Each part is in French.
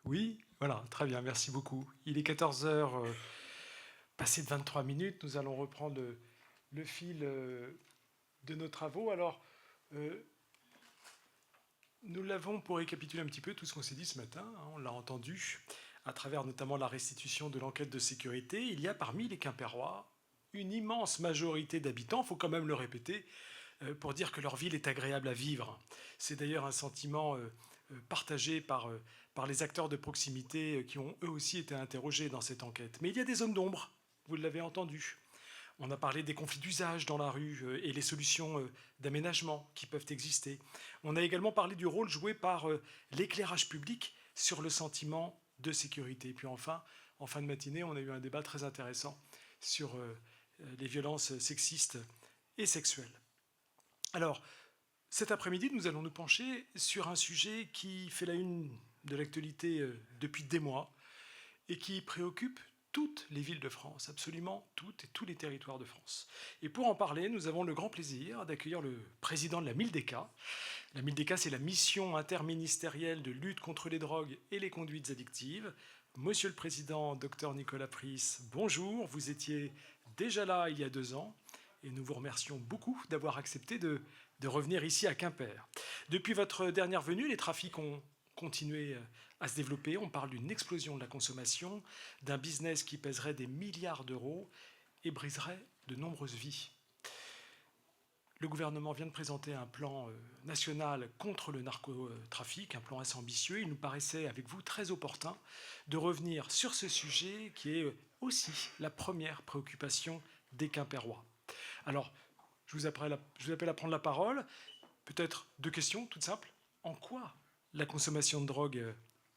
Oui, voilà, très bien, merci beaucoup. Il est 14 heures, passé de 23 minutes. Nous allons reprendre le fil de nos travaux. Alors, euh, nous l'avons, pour récapituler un petit peu tout ce qu'on s'est dit ce matin, hein, on l'a entendu, à travers notamment la restitution de l'enquête de sécurité, il y a parmi les Quimpérois une immense majorité d'habitants, il faut quand même le répéter, pour dire que leur ville est agréable à vivre. C'est d'ailleurs un sentiment partagé par les acteurs de proximité qui ont eux aussi été interrogés dans cette enquête. Mais il y a des zones d'ombre, vous l'avez entendu. On a parlé des conflits d'usage dans la rue et les solutions d'aménagement qui peuvent exister. On a également parlé du rôle joué par l'éclairage public sur le sentiment de sécurité. Et puis enfin, en fin de matinée, on a eu un débat très intéressant sur les violences sexistes et sexuelles. Alors, cet après-midi, nous allons nous pencher sur un sujet qui fait la une de l'actualité depuis des mois et qui préoccupe toutes les villes de France, absolument toutes et tous les territoires de France. Et pour en parler, nous avons le grand plaisir d'accueillir le président de la MILDECA. La MILDECA, c'est la mission interministérielle de lutte contre les drogues et les conduites addictives. Monsieur le Président, docteur Nicolas Pris, bonjour. Vous étiez déjà là il y a 2 ans et nous vous remercions beaucoup d'avoir accepté de revenir ici à Quimper. Depuis votre dernière venue, les trafics ont continué à se développer. On parle d'une explosion de la consommation, d'un business qui pèserait des milliards d'euros et briserait de nombreuses vies. Le gouvernement vient de présenter un plan national contre le narcotrafic, un plan assez ambitieux. Il nous paraissait, avec vous, très opportun de revenir sur ce sujet qui est aussi la première préoccupation des Quimpérois. Alors, je vous appelle à prendre la parole. Peut-être 2 questions toutes simples. En quoi la consommation de drogue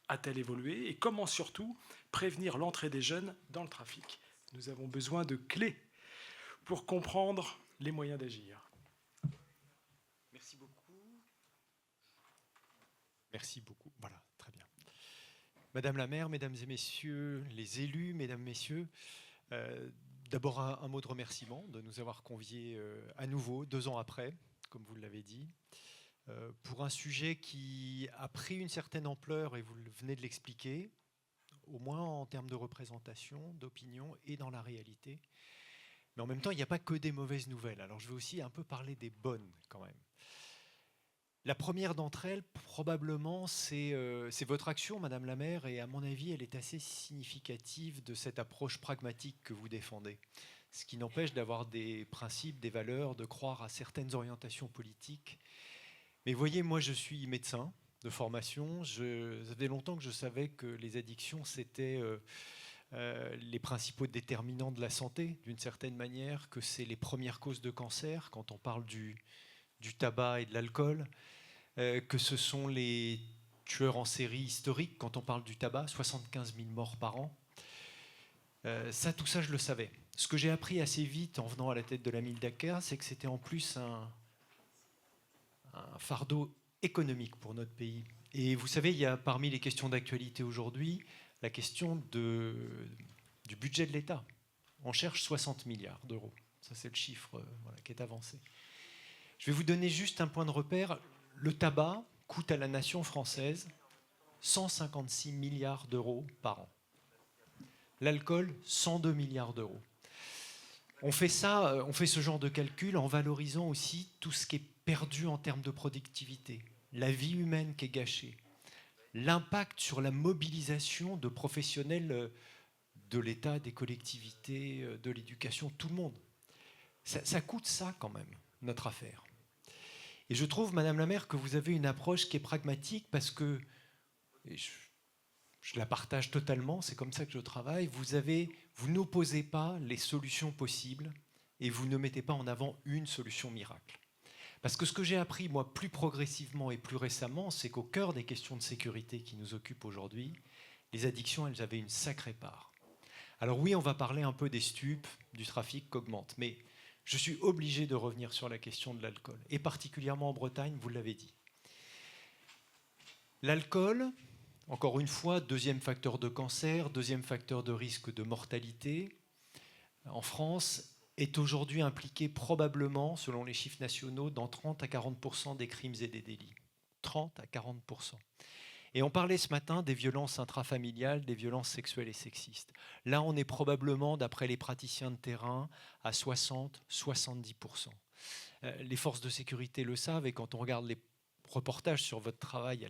a-t-elle évolué et comment surtout prévenir l'entrée des jeunes dans le trafic? Nous avons besoin de clés pour comprendre les moyens d'agir. Merci beaucoup. Merci beaucoup. Voilà, très bien. Madame la maire, mesdames et messieurs les élus, mesdames, messieurs, d'abord un mot de remerciement de nous avoir conviés à nouveau, 2 ans après, comme vous l'avez dit, pour un sujet qui a pris une certaine ampleur, et vous venez de l'expliquer, au moins en termes de représentation, d'opinion et dans la réalité. Mais en même temps, il n'y a pas que des mauvaises nouvelles. Alors je vais aussi un peu parler des bonnes quand même. La première d'entre elles, probablement, c'est votre action, Madame la maire, et à mon avis, elle est assez significative de cette approche pragmatique que vous défendez. Ce qui n'empêche d'avoir des principes, des valeurs, de croire à certaines orientations politiques. Mais voyez, moi, je suis médecin de formation. Ça faisait longtemps que je savais que les addictions, c'était les principaux déterminants de la santé, d'une certaine manière, que c'est les premières causes de cancer, quand on parle du tabac et de l'alcool, que ce sont les tueurs en série historiques, quand on parle du tabac, 75 000 morts par an. Tout ça, je le savais. Ce que j'ai appris assez vite en venant à la tête de la MILDECA, c'est que c'était en plus un fardeau économique pour notre pays. Et vous savez, il y a parmi les questions d'actualité aujourd'hui la question du budget de l'État. On cherche 60 milliards d'euros. Ça, c'est le chiffre qui est avancé. Je vais vous donner juste un point de repère. Le tabac coûte à la nation française 156 milliards d'euros par an. L'alcool, 102 milliards d'euros. On fait ce genre de calcul en valorisant aussi tout ce qui est perdu en termes de productivité, la vie humaine qui est gâchée, l'impact sur la mobilisation de professionnels de l'État, des collectivités, de l'éducation, tout le monde. Ça coûte ça quand même, notre affaire. Et je trouve, Madame la maire, que vous avez une approche qui est pragmatique parce que, je la partage totalement, c'est comme ça que je travaille, vous n'opposez pas les solutions possibles et vous ne mettez pas en avant une solution miracle. Parce que ce que j'ai appris, moi, plus progressivement et plus récemment, c'est qu'au cœur des questions de sécurité qui nous occupent aujourd'hui, les addictions, elles avaient une sacrée part. Alors oui, on va parler un peu des stupes, du trafic qui augmente, mais je suis obligé de revenir sur la question de l'alcool, et particulièrement en Bretagne, vous l'avez dit. L'alcool, encore une fois, deuxième facteur de cancer, deuxième facteur de risque de mortalité, en France, est aujourd'hui impliqué probablement, selon les chiffres nationaux, dans 30 à 40% des crimes et des délits. 30 à 40%. Et on parlait ce matin des violences intrafamiliales, des violences sexuelles et sexistes. Là, on est probablement, d'après les praticiens de terrain, à 60-70%. Les forces de sécurité le savent, et quand on regarde les reportages sur votre travail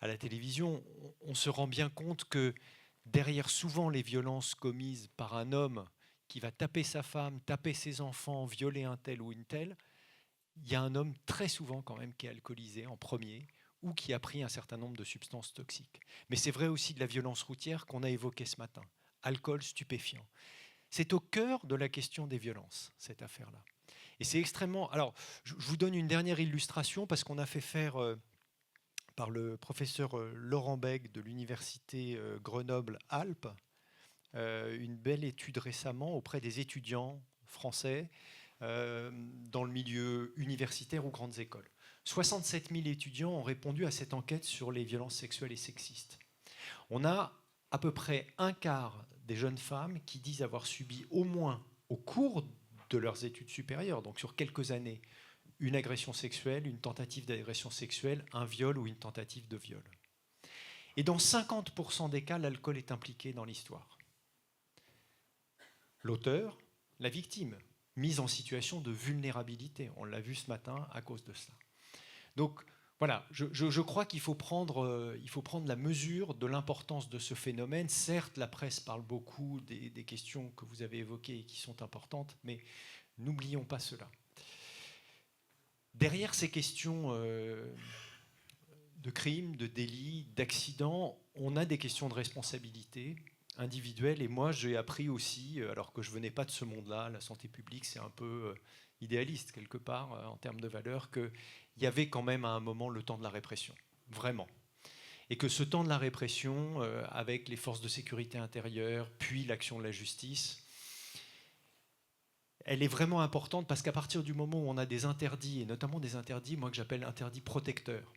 à la télévision, on se rend bien compte que derrière souvent les violences commises par un homme qui va taper sa femme, taper ses enfants, violer un tel ou une telle, il y a un homme très souvent quand même qui est alcoolisé en premier ou qui a pris un certain nombre de substances toxiques. Mais c'est vrai aussi de la violence routière qu'on a évoquée ce matin. Alcool, stupéfiant. C'est au cœur de la question des violences, cette affaire-là. Et c'est extrêmement... Alors, je vous donne une dernière illustration parce qu'on a fait faire par le professeur Laurent Bègue de l'université Grenoble-Alpes une belle étude récemment auprès des étudiants français dans le milieu universitaire ou grandes écoles. 67 000 étudiants ont répondu à cette enquête sur les violences sexuelles et sexistes. On a à peu près un quart des jeunes femmes qui disent avoir subi au moins au cours de leurs études supérieures, donc sur quelques années, une agression sexuelle, une tentative d'agression sexuelle, un viol ou une tentative de viol. Et dans 50% des cas, l'alcool est impliqué dans l'histoire. L'auteur, la victime, mise en situation de vulnérabilité. On l'a vu ce matin à cause de cela. Donc voilà, je crois qu'il faut prendre la mesure de l'importance de ce phénomène. Certes, la presse parle beaucoup des questions que vous avez évoquées et qui sont importantes, mais n'oublions pas cela. Derrière ces questions de crimes, de délits, d'accidents, on a des questions de responsabilité individuelle. Et moi, j'ai appris aussi, alors que je ne venais pas de ce monde-là, la santé publique, c'est un peu idéaliste quelque part en termes de valeurs, qu'il y avait quand même à un moment le temps de la répression, vraiment. Et que ce temps de la répression, avec les forces de sécurité intérieure, puis l'action de la justice, elle est vraiment importante parce qu'à partir du moment où on a des interdits, et notamment des interdits, moi que j'appelle interdits protecteurs,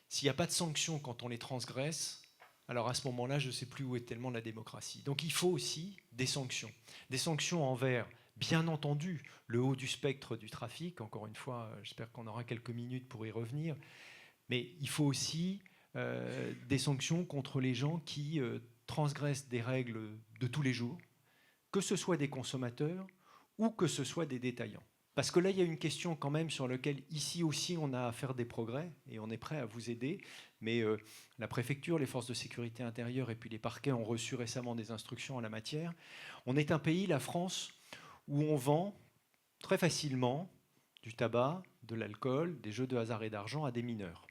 s'il n'y a pas de sanctions quand on les transgresse, alors à ce moment-là, je ne sais plus où est tellement la démocratie. Donc il faut aussi des sanctions. Des sanctions envers, bien entendu, le haut du spectre du trafic. Encore une fois, j'espère qu'on aura quelques minutes pour y revenir. Mais il faut aussi des sanctions contre les gens qui transgressent des règles de tous les jours, que ce soit des consommateurs ou que ce soit des détaillants. Parce que là, il y a une question quand même sur laquelle, ici aussi, on a à faire des progrès et on est prêt à vous aider. Mais la préfecture, les forces de sécurité intérieure et puis les parquets ont reçu récemment des instructions en la matière. On est un pays, la France, où on vend très facilement du tabac, de l'alcool, des jeux de hasard et d'argent à des mineurs.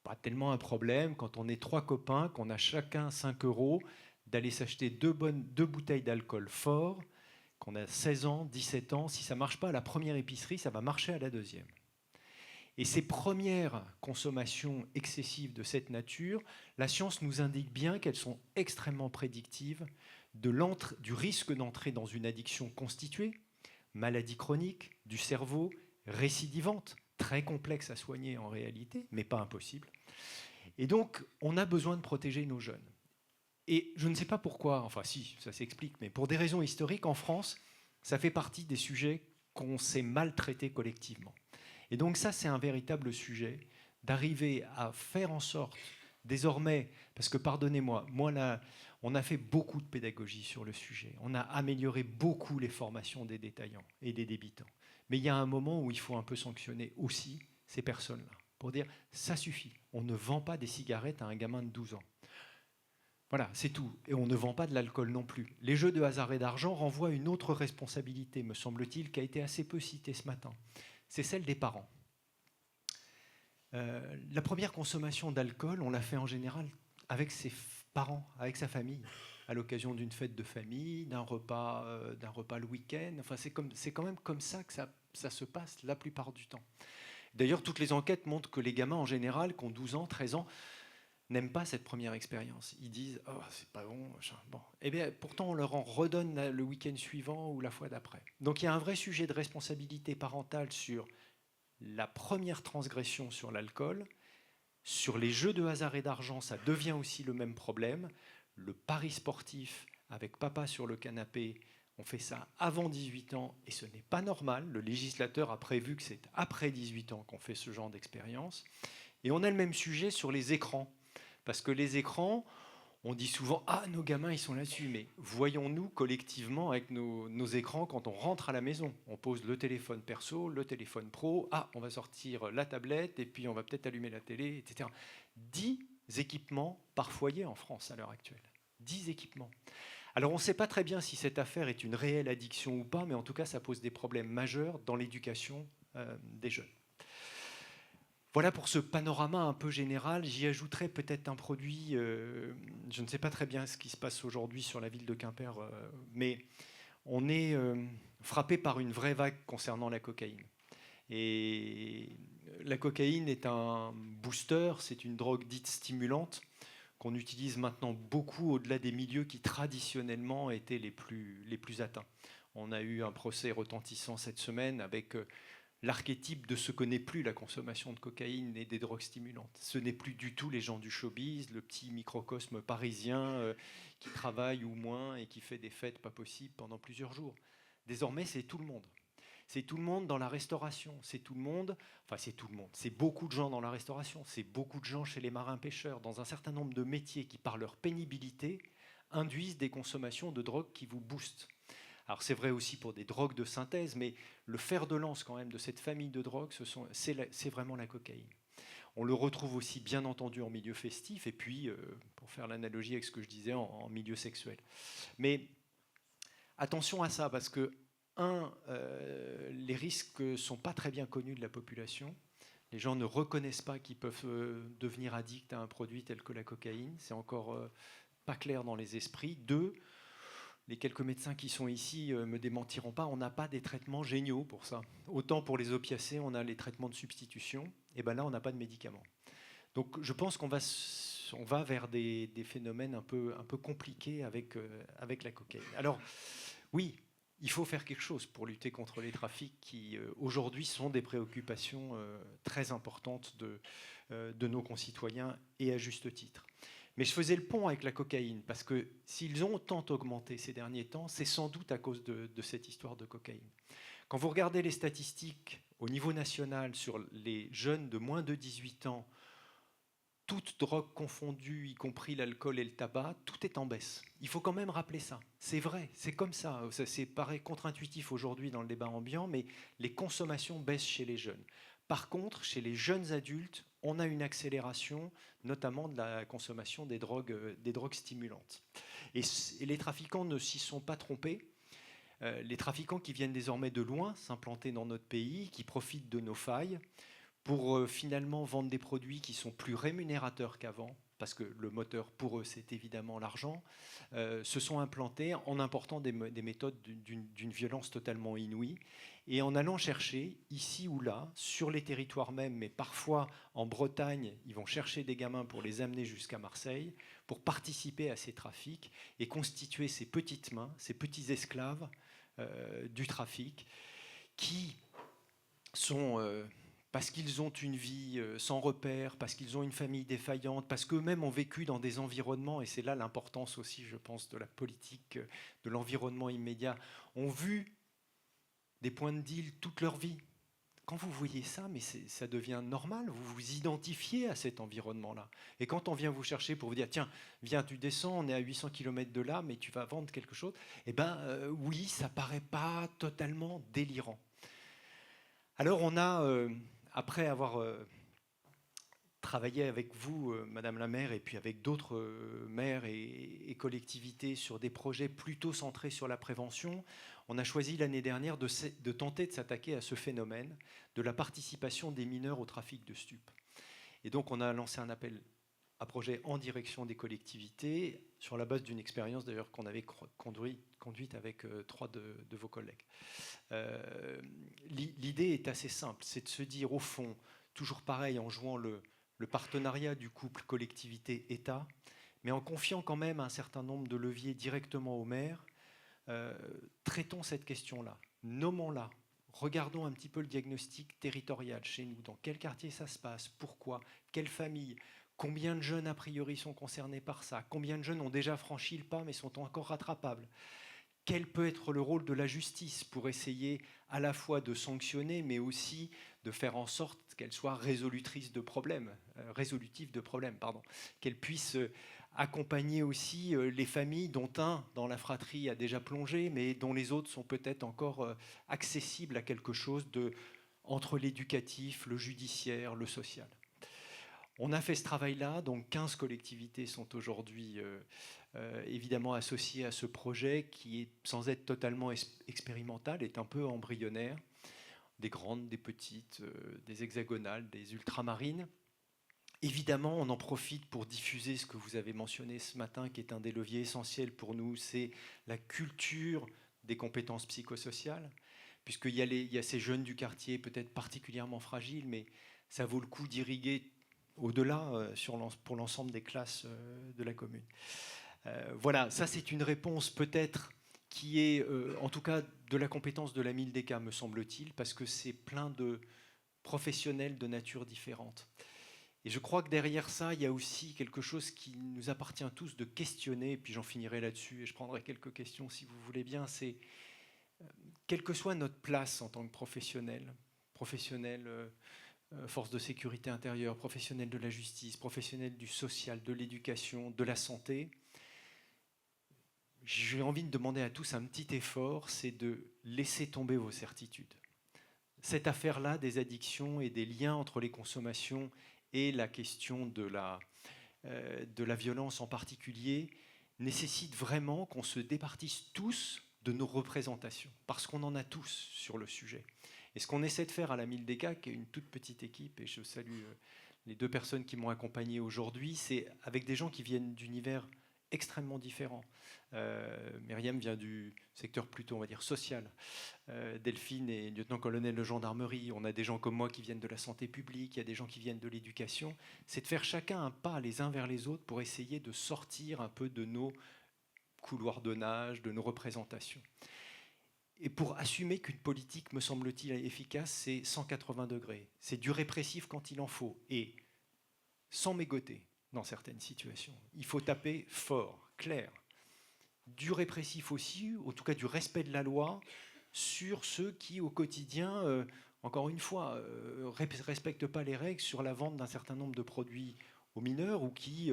Pas tellement un problème quand on est 3 copains, qu'on a chacun 5 euros, d'aller s'acheter 2 bouteilles d'alcool fort, qu'on a 16 ans, 17 ans, si ça ne marche pas à la première épicerie, ça va marcher à la deuxième. Et ces premières consommations excessives de cette nature, la science nous indique bien qu'elles sont extrêmement prédictives du risque d'entrer dans une addiction constituée, maladie chronique du cerveau, récidivante, très complexe à soigner en réalité, mais pas impossible. Et donc, on a besoin de protéger nos jeunes. Et je ne sais pas pourquoi, enfin si, ça s'explique, mais pour des raisons historiques, en France, ça fait partie des sujets qu'on s'est mal traités collectivement. Et donc ça, c'est un véritable sujet, d'arriver à faire en sorte, désormais, parce que pardonnez-moi, moi là, on a fait beaucoup de pédagogie sur le sujet, on a amélioré beaucoup les formations des détaillants et des débitants. Mais il y a un moment où il faut un peu sanctionner aussi ces personnes-là, pour dire, ça suffit, on ne vend pas des cigarettes à un gamin de 12 ans. Voilà, c'est tout. Et on ne vend pas de l'alcool non plus. Les jeux de hasard et d'argent renvoient à une autre responsabilité, me semble-t-il, qui a été assez peu citée ce matin. C'est celle des parents. La première consommation d'alcool, on l'a fait en général avec ses parents, avec sa famille, à l'occasion d'une fête de famille, d'un repas le week-end. Enfin, c'est quand même comme ça que ça se passe la plupart du temps. D'ailleurs, toutes les enquêtes montrent que les gamins, en général, qui ont 12 ans, 13 ans, n'aiment pas cette première expérience. Ils disent « Oh, c'est pas bon, machin. » Bon. Eh bien, pourtant, on leur en redonne le week-end suivant ou la fois d'après. Donc, il y a un vrai sujet de responsabilité parentale sur la première transgression sur l'alcool. Sur les jeux de hasard et d'argent, ça devient aussi le même problème. Le pari sportif avec papa sur le canapé, on fait ça avant 18 ans et ce n'est pas normal. Le législateur a prévu que c'est après 18 ans qu'on fait ce genre d'expérience. Et on a le même sujet sur les écrans. Parce que les écrans, on dit souvent « Ah, nos gamins, ils sont là-dessus ». Mais voyons-nous collectivement avec nos écrans quand on rentre à la maison. On pose le téléphone perso, le téléphone pro. Ah, on va sortir la tablette et puis on va peut-être allumer la télé, etc. 10 équipements par foyer en France à l'heure actuelle. 10 équipements. Alors on ne sait pas très bien si cette affaire est une réelle addiction ou pas, mais en tout cas, ça pose des problèmes majeurs dans l'éducation des jeunes. Voilà pour ce panorama un peu général. J'y ajouterai peut-être un produit, je ne sais pas très bien ce qui se passe aujourd'hui sur la ville de Quimper, mais on est frappé par une vraie vague concernant la cocaïne. Et la cocaïne est un booster, c'est une drogue dite stimulante qu'on utilise maintenant beaucoup au-delà des milieux qui traditionnellement étaient les plus atteints. On a eu un procès retentissant cette semaine avec l'archétype de ce que n'est plus la consommation de cocaïne et des drogues stimulantes. Ce n'est plus du tout les gens du showbiz, le petit microcosme parisien qui travaille ou moins et qui fait des fêtes pas possibles pendant plusieurs jours. Désormais, c'est tout le monde. C'est tout le monde dans la restauration, c'est tout le monde, enfin c'est tout le monde, c'est beaucoup de gens dans la restauration, c'est beaucoup de gens chez les marins-pêcheurs, dans un certain nombre de métiers qui, par leur pénibilité, induisent des consommations de drogues qui vous boostent. Alors c'est vrai aussi pour des drogues de synthèse, mais le fer de lance quand même de cette famille de drogues, c'est vraiment la cocaïne. On le retrouve aussi bien entendu en milieu festif, et puis, pour faire l'analogie avec ce que je disais, en milieu sexuel. Mais attention à ça, parce que les risques ne sont pas très bien connus de la population. Les gens ne reconnaissent pas qu'ils peuvent devenir addicts à un produit tel que la cocaïne. C'est encore pas clair dans les esprits. 2, les quelques médecins qui sont ici me démentiront pas, on n'a pas des traitements géniaux pour ça. Autant pour les opiacés, on a les traitements de substitution, et ben là, on n'a pas de médicaments. Donc je pense qu'on va vers des phénomènes un peu compliqués avec la cocaïne. Alors oui, il faut faire quelque chose pour lutter contre les trafics qui, aujourd'hui, sont des préoccupations très importantes de nos concitoyens, et à juste titre. Mais je faisais le pont avec la cocaïne, parce que s'ils ont tant augmenté ces derniers temps, c'est sans doute à cause de cette histoire de cocaïne. Quand vous regardez les statistiques au niveau national sur les jeunes de moins de 18 ans, toutes drogues confondues, y compris l'alcool et le tabac, tout est en baisse. Il faut quand même rappeler ça. C'est vrai, c'est comme ça. Ça paraît contre-intuitif aujourd'hui dans le débat ambiant, mais les consommations baissent chez les jeunes. Par contre, chez les jeunes adultes, on a une accélération, notamment de la consommation des drogues stimulantes. Et les trafiquants ne s'y sont pas trompés. Les trafiquants qui viennent désormais de loin, s'implanter dans notre pays, qui profitent de nos failles, pour finalement vendre des produits qui sont plus rémunérateurs qu'avant, parce que le moteur pour eux c'est évidemment l'argent, se sont implantés en important des méthodes d'une violence totalement inouïe, et en allant chercher ici ou là, sur les territoires même, mais parfois en Bretagne, ils vont chercher des gamins pour les amener jusqu'à Marseille, pour participer à ces trafics et constituer ces petites mains, ces petits esclaves du trafic, qui sont... parce qu'ils ont une vie sans repère, parce qu'ils ont une famille défaillante, parce qu'eux-mêmes ont vécu dans des environnements, et c'est là l'importance aussi, je pense, de la politique, de l'environnement immédiat, ont vu des points de deal toute leur vie. Quand vous voyez ça, mais ça devient normal, vous vous identifiez à cet environnement-là. Et quand on vient vous chercher pour vous dire, tiens, viens, tu descends, on est à 800 km de là, mais tu vas vendre quelque chose, eh bien, oui, ça paraît pas totalement délirant. Alors on a... après avoir travaillé avec vous, Madame la maire, et puis avec d'autres maires et collectivités sur des projets plutôt centrés sur la prévention, on a choisi l'année dernière de tenter de s'attaquer à ce phénomène de la participation des mineurs au trafic de stupes. Et donc on a lancé un appel à projet en direction des collectivités, sur la base d'une expérience d'ailleurs qu'on avait conduite avec 3 de vos collègues. L'idée est assez simple, c'est de se dire au fond, toujours pareil, en jouant le partenariat du couple collectivité-État, mais en confiant quand même un certain nombre de leviers directement aux maires, traitons cette question-là, nommons-la, regardons un petit peu le diagnostic territorial chez nous, dans quel quartier ça se passe, pourquoi, quelle famille, combien de jeunes a priori sont concernés par ça, combien de jeunes ont déjà franchi le pas mais sont encore rattrapables. Quel peut être le rôle de la justice pour essayer à la fois de sanctionner, mais aussi de faire en sorte qu'elle soit résolutive de problèmes, qu'elle puisse accompagner aussi les familles dont un dans la fratrie a déjà plongé, mais dont les autres sont peut-être encore accessibles à quelque chose entre l'éducatif, le judiciaire, le social. On a fait ce travail-là, donc 15 collectivités sont aujourd'hui évidemment associées à ce projet qui, est, sans être totalement expérimental, est un peu embryonnaire. Des grandes, des petites, des hexagonales, des ultramarines. Évidemment, on en profite pour diffuser ce que vous avez mentionné ce matin, qui est un des leviers essentiels pour nous, c'est la culture des compétences psychosociales, puisqu'il y a ces jeunes du quartier peut-être particulièrement fragiles, mais ça vaut le coup d'irriguer au-delà pour l'ensemble des classes de la commune. Voilà, ça c'est une réponse peut-être qui est en tout cas de la compétence de la MILDECA, me semble-t-il, parce que c'est plein de professionnels de nature différente. Et je crois que derrière ça, il y a aussi quelque chose qui nous appartient tous de questionner, et puis j'en finirai là-dessus, et je prendrai quelques questions si vous voulez bien, c'est quelle que soit notre place en tant que professionnel, force de sécurité intérieure, professionnel de la justice, professionnel du social, de l'éducation, de la santé, j'ai envie de demander à tous un petit effort, c'est de laisser tomber vos certitudes. Cette affaire-là des addictions et des liens entre les consommations et la question de la violence en particulier nécessite vraiment qu'on se départisse tous de nos représentations, parce qu'on en a tous sur le sujet. Et ce qu'on essaie de faire à la MILDECA, qui est une toute petite équipe, et je salue les 2 personnes qui m'ont accompagné aujourd'hui, c'est avec des gens qui viennent d'univers extrêmement différents. Myriam vient du secteur plutôt, on va dire, social. Delphine est lieutenant-colonel de gendarmerie. On a des gens comme moi qui viennent de la santé publique, il y a des gens qui viennent de l'éducation. C'est de faire chacun un pas les uns vers les autres pour essayer de sortir un peu de nos couloirs de nage, de nos représentations. Et pour assumer qu'une politique, me semble-t-il, efficace, c'est 180 degrés. C'est du répressif quand il en faut, et sans mégoter dans certaines situations. Il faut taper fort, clair. Du répressif aussi, en tout cas du respect de la loi, sur ceux qui, au quotidien, encore une fois, ne respectent pas les règles sur la vente d'un certain nombre de produits aux mineurs, ou qui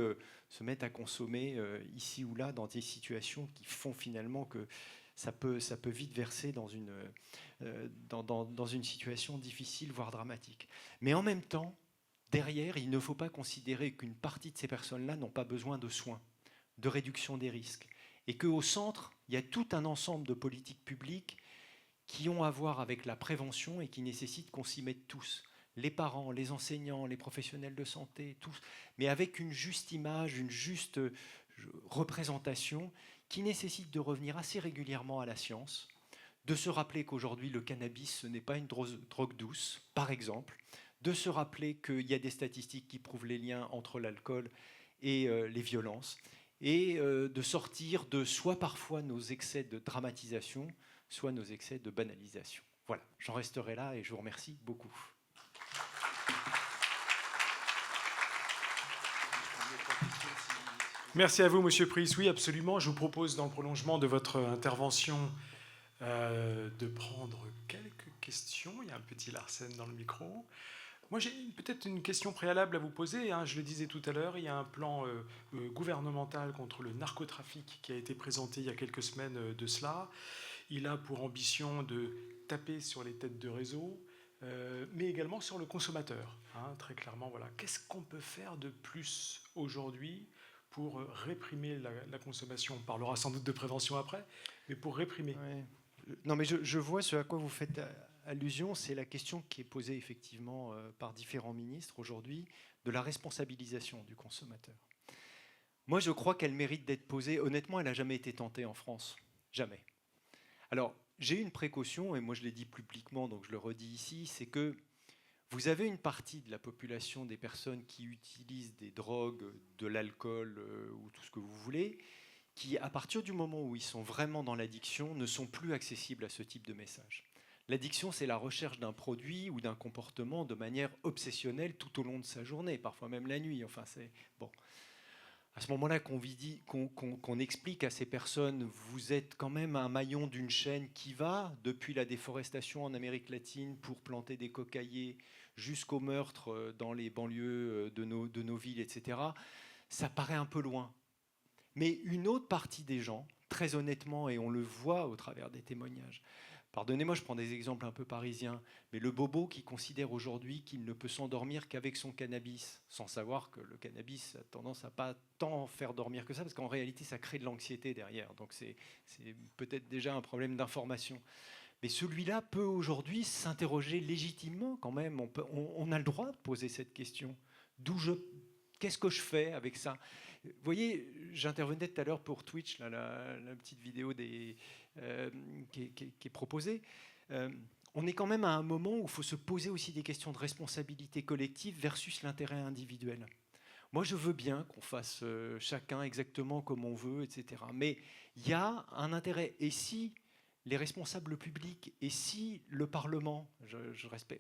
se mettent à consommer ici ou là dans des situations qui font finalement que ça peut vite verser dans une situation difficile, voire dramatique. Mais en même temps, derrière, il ne faut pas considérer qu'une partie de ces personnes-là n'ont pas besoin de soins, de réduction des risques, et qu'au centre, il y a tout un ensemble de politiques publiques qui ont à voir avec la prévention et qui nécessitent qu'on s'y mette tous. Les parents, les enseignants, les professionnels de santé, tous, mais avec une juste image, une juste représentation qui nécessite de revenir assez régulièrement à la science, de se rappeler qu'aujourd'hui le cannabis ce n'est pas une drogue douce, par exemple, de se rappeler qu'il y a des statistiques qui prouvent les liens entre l'alcool et les violences, et de sortir de soit parfois nos excès de dramatisation, soit nos excès de banalisation. Voilà, j'en resterai là et je vous remercie beaucoup. Merci à vous, Monsieur Pris. Oui, absolument. Je vous propose, dans le prolongement de votre intervention, de prendre quelques questions. Il y a un petit Larsen dans le micro. Moi, j'ai peut-être une question préalable à vous poser. Je le disais tout à l'heure, il y a un plan gouvernemental contre le narcotrafic qui a été présenté il y a quelques semaines de cela. Il a pour ambition de taper sur les têtes de réseau, mais également sur le consommateur. Très clairement, voilà. Qu'est-ce qu'on peut faire de plus aujourd'hui pour réprimer la consommation? On parlera sans doute de prévention après, mais pour réprimer. Ouais. Non, mais je vois ce à quoi vous faites allusion. C'est la question qui est posée effectivement par différents ministres aujourd'hui de la responsabilisation du consommateur. Moi, je crois qu'elle mérite d'être posée. Honnêtement, elle n'a jamais été tentée en France. Jamais. Alors, j'ai une précaution, et moi je l'ai dit publiquement, donc je le redis ici, c'est que vous avez une partie de la population des personnes qui utilisent des drogues, de l'alcool ou tout ce que vous voulez, qui, à partir du moment où ils sont vraiment dans l'addiction, ne sont plus accessibles à ce type de message. L'addiction, c'est la recherche d'un produit ou d'un comportement de manière obsessionnelle tout au long de sa journée, parfois même la nuit. Enfin, c'est bon. à ce moment-là qu'on explique à ces personnes, vous êtes quand même un maillon d'une chaîne qui va depuis la déforestation en Amérique latine pour planter des cocaillers jusqu'au meurtre dans les banlieues de nos villes, etc. Ça paraît un peu loin. Mais une autre partie des gens, très honnêtement, et on le voit au travers des témoignages, pardonnez-moi, je prends des exemples un peu parisiens, mais le bobo qui considère aujourd'hui qu'il ne peut s'endormir qu'avec son cannabis, sans savoir que le cannabis a tendance à pas tant faire dormir que ça, parce qu'en réalité, ça crée de l'anxiété derrière. Donc c'est peut-être déjà un problème d'information. Mais celui-là peut aujourd'hui s'interroger légitimement quand même. On a le droit de poser cette question. Qu'est-ce que je fais avec ça? Vous voyez, j'intervenais tout à l'heure pour Twitch, là, la petite vidéo qui est proposée. On est quand même à un moment où il faut se poser aussi des questions de responsabilité collective versus l'intérêt individuel. Moi, je veux bien qu'on fasse chacun exactement comme on veut, etc. Mais il y a un intérêt. Et si les responsables publics, et si le Parlement,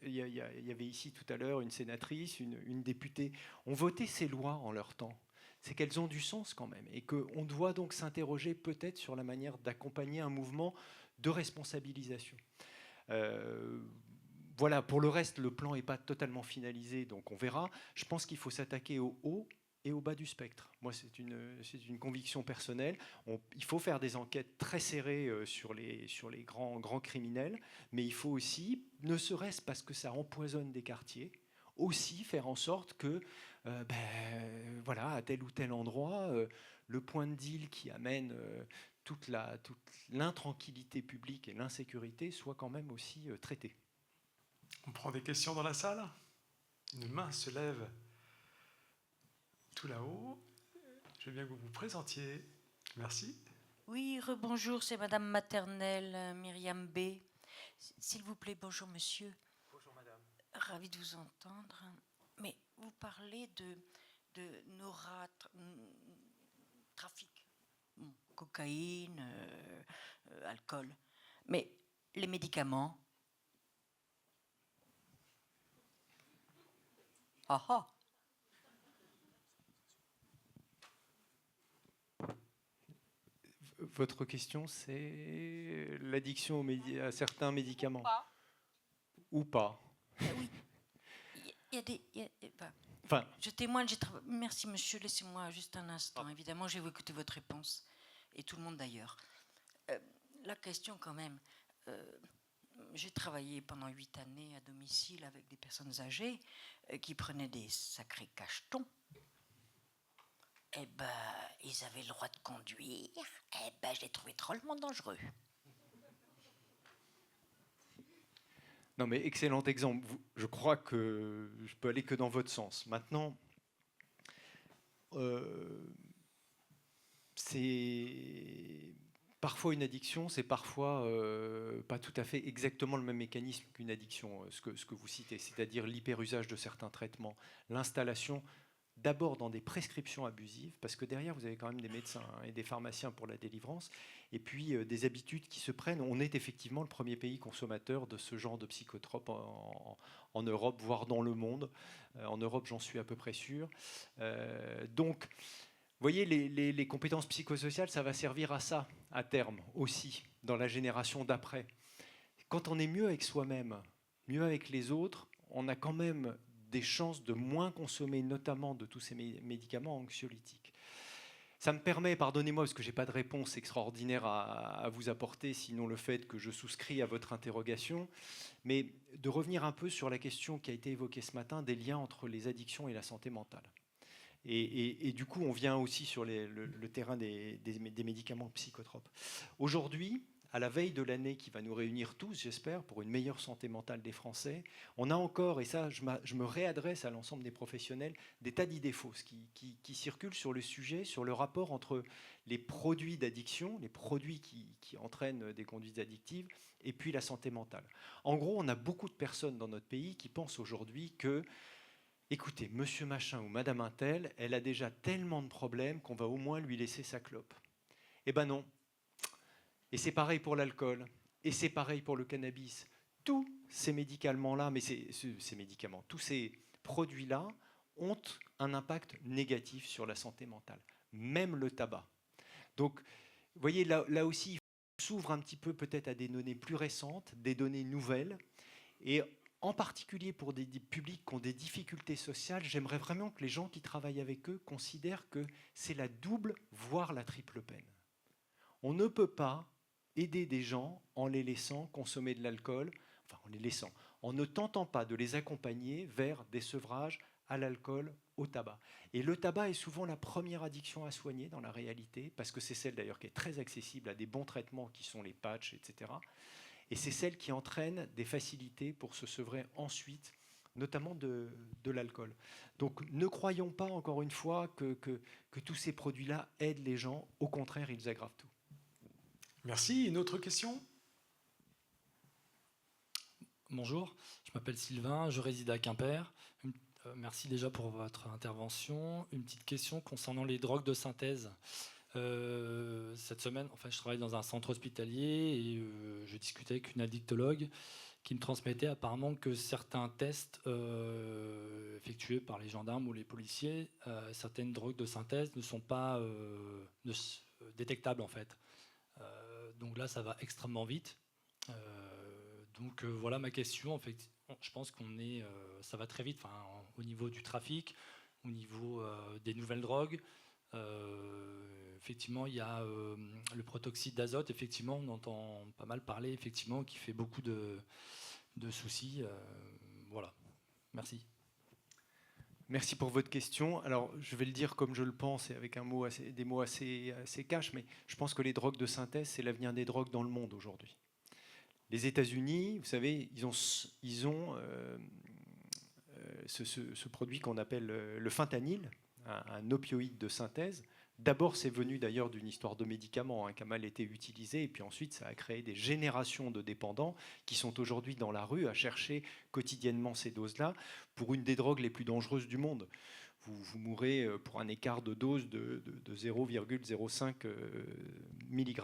il y avait ici tout à l'heure une sénatrice, une députée, ont voté ces lois en leur temps, c'est qu'elles ont du sens quand même, et qu'on doit donc s'interroger peut-être sur la manière d'accompagner un mouvement de responsabilisation. Voilà, pour le reste, le plan n'est pas totalement finalisé, donc on verra. Je pense qu'il faut s'attaquer au haut et au bas du spectre. Moi, c'est une conviction personnelle. Il faut faire des enquêtes très serrées sur les grands criminels, mais il faut aussi, ne serait-ce parce que ça empoisonne des quartiers, aussi faire en sorte que, voilà, à tel ou tel endroit, le point de deal qui amène toute l'intranquillité publique et l'insécurité soit quand même aussi traité. On prend des questions dans la salle. Une main se lève tout là-haut. Je veux bien que vous vous présentiez. Merci. Oui, rebonjour, c'est Madame Maternelle, Myriam B. S'il vous plaît, bonjour monsieur. Bonjour madame. Ravi de vous entendre. Mais vous parlez de trafic, cocaïne, alcool. Mais les médicaments? Ah ah. Votre question, c'est l'addiction à certains médicaments. Ou pas. Oui. Enfin, je témoigne. Merci, monsieur. Laissez-moi juste un instant. Évidemment, je vais vous écouter votre réponse. Et tout le monde d'ailleurs. La question, quand même. J'ai travaillé pendant 8 années à domicile avec des personnes âgées qui prenaient des sacrés cachetons. Eh ben, ils avaient le droit de conduire. Eh ben, je les trouvais drôlement dangereux. Non, mais excellent exemple. Je crois que je peux aller que dans votre sens. Maintenant, c'est parfois une addiction, c'est parfois pas tout à fait exactement le même mécanisme qu'une addiction, ce que vous citez, c'est-à-dire l'hyperusage de certains traitements, l'installation d'abord dans des prescriptions abusives, parce que derrière, vous avez quand même des médecins et des pharmaciens pour la délivrance, et puis des habitudes qui se prennent. On est effectivement le premier pays consommateur de ce genre de psychotropes en Europe, voire dans le monde. En Europe, j'en suis à peu près sûr. Donc, vous voyez, les compétences psychosociales, ça va servir à ça, à terme, aussi, dans la génération d'après. Quand on est mieux avec soi-même, mieux avec les autres, on a quand même des chances de moins consommer, notamment de tous ces médicaments anxiolytiques. Ça me permet, pardonnez-moi, parce que je n'ai pas de réponse extraordinaire à vous apporter, sinon le fait que je souscris à votre interrogation, mais de revenir un peu sur la question qui a été évoquée ce matin des liens entre les addictions et la santé mentale. Et du coup, on vient aussi sur le terrain des médicaments psychotropes. Aujourd'hui, à la veille de l'année qui va nous réunir tous, j'espère, pour une meilleure santé mentale des Français, on a encore, et ça je me réadresse à l'ensemble des professionnels, des tas d'idées fausses qui circulent sur le sujet, sur le rapport entre les produits d'addiction, les produits qui entraînent des conduites addictives, et puis la santé mentale. En gros, on a beaucoup de personnes dans notre pays qui pensent aujourd'hui que, écoutez, monsieur machin ou madame untel, elle a déjà tellement de problèmes qu'on va au moins lui laisser sa clope. Eh ben non. Et c'est pareil pour l'alcool, et c'est pareil pour le cannabis. Tous ces médicaments-là, tous ces produits-là ont un impact négatif sur la santé mentale. même le tabac. Donc, vous voyez, là aussi, il s'ouvre un petit peu peut-être à des données plus récentes, des données nouvelles, et en particulier pour des publics qui ont des difficultés sociales, j'aimerais vraiment que les gens qui travaillent avec eux considèrent que c'est la double, voire la triple peine. On ne peut pas aider des gens en les laissant consommer de l'alcool, enfin en les laissant, en ne tentant pas de les accompagner vers des sevrages à l'alcool, au tabac. Et le tabac est souvent la première addiction à soigner dans la réalité, parce que c'est celle d'ailleurs qui est très accessible à des bons traitements qui sont les patchs, etc. Et c'est celle qui entraîne des facilités pour se sevrer ensuite, notamment de l'alcool. Donc ne croyons pas, encore une fois, que tous ces produits-là aident les gens. Au contraire, ils aggravent tout. Merci. Une autre question ? Bonjour, je m'appelle Sylvain, je réside à Quimper. Merci déjà pour votre intervention. Une petite question concernant les drogues de synthèse. Cette semaine, enfin, je travaille dans un centre hospitalier et je discutais avec une addictologue qui me transmettait apparemment que certains tests effectués par les gendarmes ou les policiers, certaines drogues de synthèse ne sont pas détectables en fait. Donc là, ça va extrêmement vite. Donc voilà ma question. En fait, je pense ça va très vite. Enfin, au niveau du trafic, au niveau des nouvelles drogues. Effectivement, il y a le protoxyde d'azote. Effectivement, on entend pas mal parler. Effectivement, qui fait beaucoup de soucis. Voilà. Merci. Merci pour votre question. Alors, je vais le dire comme je le pense et avec des mots assez cash, mais je pense que les drogues de synthèse, c'est l'avenir des drogues dans le monde aujourd'hui. Les États-Unis, vous savez, ils ont ce produit qu'on appelle le fentanyl, un opioïde de synthèse. D'abord, c'est venu d'ailleurs d'une histoire de médicaments qui a mal été utilisé, et puis ensuite, ça a créé des générations de dépendants qui sont aujourd'hui dans la rue à chercher quotidiennement ces doses-là pour une des drogues les plus dangereuses du monde. Vous mourrez pour un écart de dose de 0,05 mg.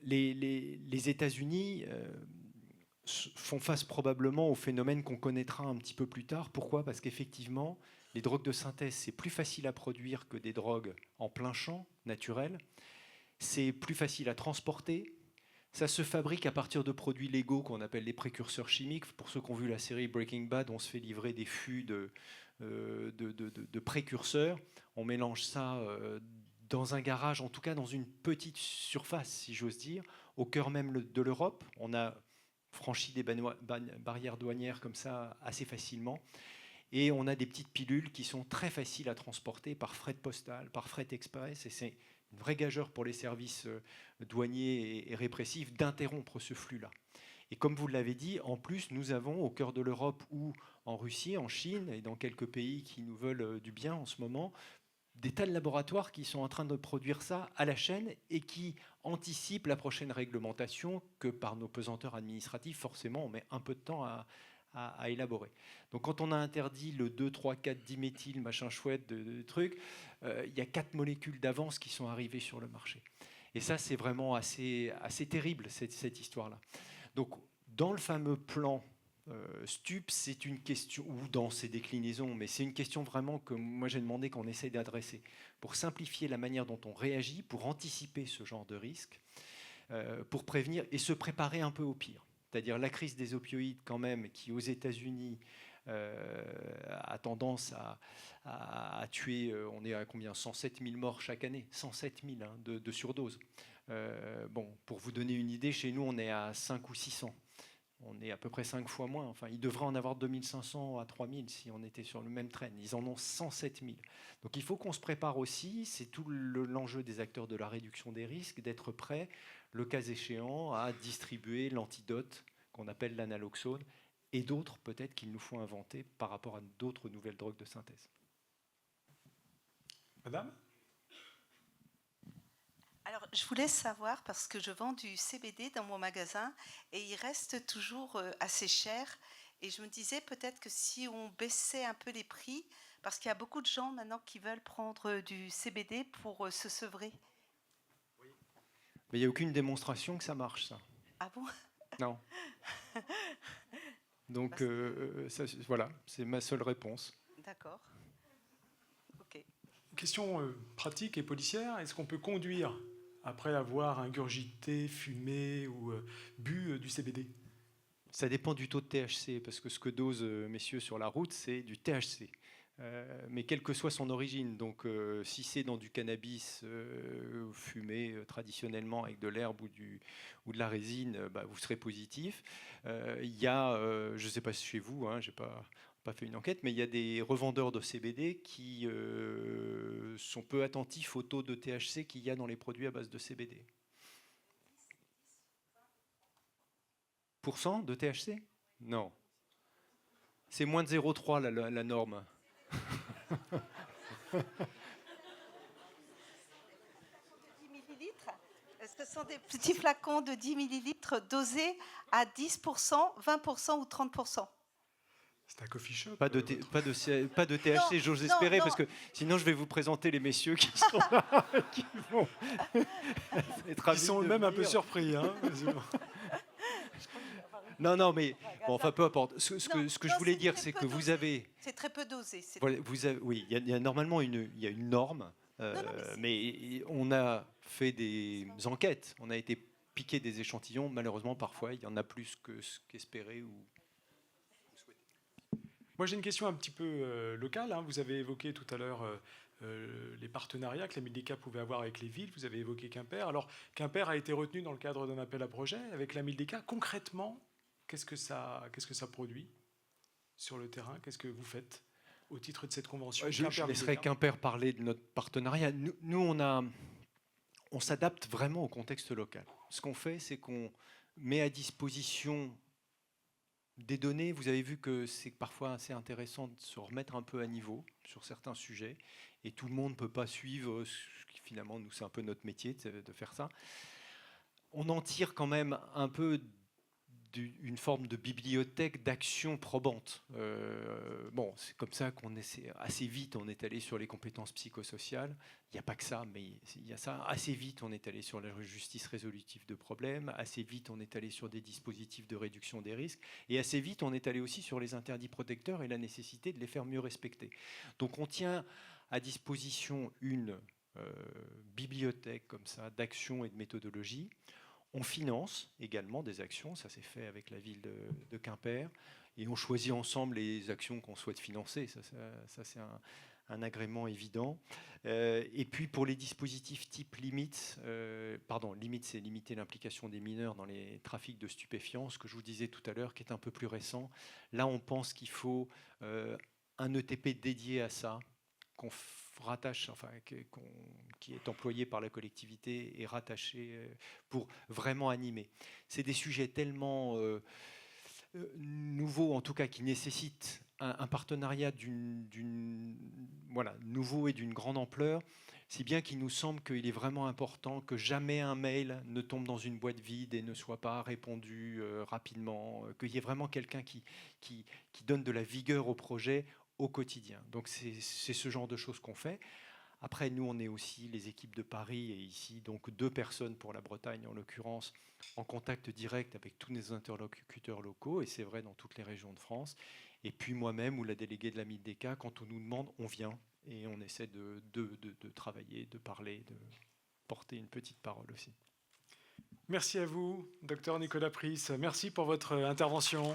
Les États-Unis font face probablement au phénomène qu'on connaîtra un petit peu plus tard. Pourquoi ? Parce qu'effectivement, les drogues de synthèse, c'est plus facile à produire que des drogues en plein champ, naturelles. C'est plus facile à transporter. Ça se fabrique à partir de produits légaux qu'on appelle les précurseurs chimiques. Pour ceux qui ont vu la série Breaking Bad, on se fait livrer des fûts de précurseurs. On mélange ça dans un garage, en tout cas dans une petite surface, si j'ose dire, au cœur même de l'Europe. On a franchi des barrières douanières comme ça assez facilement. Et on a des petites pilules qui sont très faciles à transporter par fret postal, par fret express. Et c'est une vraie gageure pour les services douaniers et répressifs d'interrompre ce flux-là. Et comme vous l'avez dit, en plus, nous avons au cœur de l'Europe ou en Russie, en Chine et dans quelques pays qui nous veulent du bien en ce moment, des tas de laboratoires qui sont en train de produire ça à la chaîne et qui anticipent la prochaine réglementation que par nos pesanteurs administratifs, forcément, on met un peu de temps à élaborer. Donc quand on a interdit le 2, 3, 4, diméthyl, machin chouette de trucs, il y a 4 molécules d'avance qui sont arrivées sur le marché. Et ça, c'est vraiment assez terrible, cette histoire-là. Donc dans le fameux plan STUP, c'est une question, ou dans ses déclinaisons, mais c'est une question vraiment que moi j'ai demandé qu'on essaye d'adresser pour simplifier la manière dont on réagit, pour anticiper ce genre de risque, pour prévenir et se préparer un peu au pire. C'est-à-dire la crise des opioïdes quand même, qui aux États-Unis a tendance à tuer, on est à combien, 107 000 morts chaque année, 107 000 de surdose. Bon, pour vous donner une idée, chez nous on est à 5 ou 600. On est à peu près 5 fois moins. Enfin, il devrait en avoir 2500 à 3000 si on était sur le même train. Ils en ont 107 000. Donc il faut qu'on se prépare aussi. C'est tout l'enjeu des acteurs de la réduction des risques, d'être prêts, le cas échéant, à distribuer l'antidote qu'on appelle l'analoxone et d'autres peut-être qu'il nous faut inventer par rapport à d'autres nouvelles drogues de synthèse. Madame ? Alors, je voulais savoir, parce que je vends du CBD dans mon magasin et il reste toujours assez cher. Et je me disais peut-être que si on baissait un peu les prix, parce qu'il y a beaucoup de gens maintenant qui veulent prendre du CBD pour se sevrer. Oui. Mais il n'y a aucune démonstration que ça marche, ça. Ah bon ? Non. Donc, voilà, c'est ma seule réponse. D'accord. Ok. Question pratique et policière. Est-ce qu'on peut conduire après avoir ingurgité, fumé ou bu du CBD? Ça dépend du taux de THC, parce que ce que dosent messieurs sur la route, c'est du THC. Mais quelle que soit son origine, donc si c'est dans du cannabis fumé traditionnellement avec de l'herbe ou de la résine, vous serez positif. Il y a, je ne sais pas si chez vous, j'ai pas fait une enquête, mais il y a des revendeurs de CBD qui sont peu attentifs au taux de THC qu'il y a dans les produits à base de CBD. % de THC? Non. C'est moins de 0,3 la norme. 10 millilitres. Est-ce que ce sont des petits flacons de 10 millilitres dosés à 10%, 20% ou 30%? C'est un coffee shop. Pas de THC, j'ose espérer, parce que sinon je vais vous présenter les messieurs qui sont là, qui vont être Ils sont ravis de eux-mêmes un peu venir. surpris. Non, mais bon, enfin peu importe. Ce que je voulais dire, c'est que vous avez... C'est très peu dosé. Voilà, oui, il y a normalement il y a une norme, mais on a fait des enquêtes, on a été piqué des échantillons. Malheureusement, parfois, il y en a plus que ce qu'espérait ou souhaité. Moi, j'ai une question un petit peu locale. Vous avez évoqué tout à l'heure les partenariats que la Mildeca pouvait avoir avec les villes. Vous avez évoqué Quimper. Alors, Quimper a été retenu dans le cadre d'un appel à projet avec la Mildeca. Concrètement, qu'est-ce que ça produit sur le terrain? Qu'est-ce que vous faites au titre de cette convention? Je laisserai Quimper parler de notre partenariat. Nous, on s'adapte vraiment au contexte local. Ce qu'on fait, c'est qu'on met à disposition des données. Vous avez vu que c'est parfois assez intéressant de se remettre un peu à niveau sur certains sujets, et tout le monde ne peut pas suivre. Finalement, nous, c'est un peu notre métier de faire ça. On en tire quand même un peu une forme de bibliothèque d'actions probantes. C'est comme ça qu'on essaie. Assez vite, on est allé sur les compétences psychosociales. Il n'y a pas que ça, mais il y a ça. Assez vite, on est allé sur la justice résolutive de problèmes. Assez vite, on est allé sur des dispositifs de réduction des risques. Et assez vite, on est allé aussi sur les interdits protecteurs et la nécessité de les faire mieux respecter. Donc, on tient à disposition une bibliothèque comme ça d'actions et de méthodologies. On finance également des actions, ça s'est fait avec la ville de Quimper, et on choisit ensemble les actions qu'on souhaite financer, ça c'est un agrément évident. Et puis pour les dispositifs type limite, c'est limiter l'implication des mineurs dans les trafics de stupéfiants, ce que je vous disais tout à l'heure, qui est un peu plus récent. Là, on pense qu'il faut un ETP dédié à ça, qu'on rattache, qui est employé par la collectivité et rattaché pour vraiment animer. C'est des sujets tellement nouveaux, en tout cas, qui nécessitent un partenariat nouveau et d'une grande ampleur, si bien qu'il nous semble qu'il est vraiment important que jamais un mail ne tombe dans une boîte vide et ne soit pas répondu rapidement, qu'il y ait vraiment quelqu'un qui donne de la vigueur au projet au quotidien. Donc c'est ce genre de choses qu'on fait. Après, nous, on est aussi les équipes de Paris et ici, donc 2 personnes pour la Bretagne en l'occurrence, en contact direct avec tous nos interlocuteurs locaux, et c'est vrai dans toutes les régions de France. Et puis moi-même ou la déléguée de la Mildeca, quand on nous demande, on vient et on essaie de travailler, de parler, de porter une petite parole aussi. Merci à vous, docteur Nicolas Pris. Merci pour votre intervention.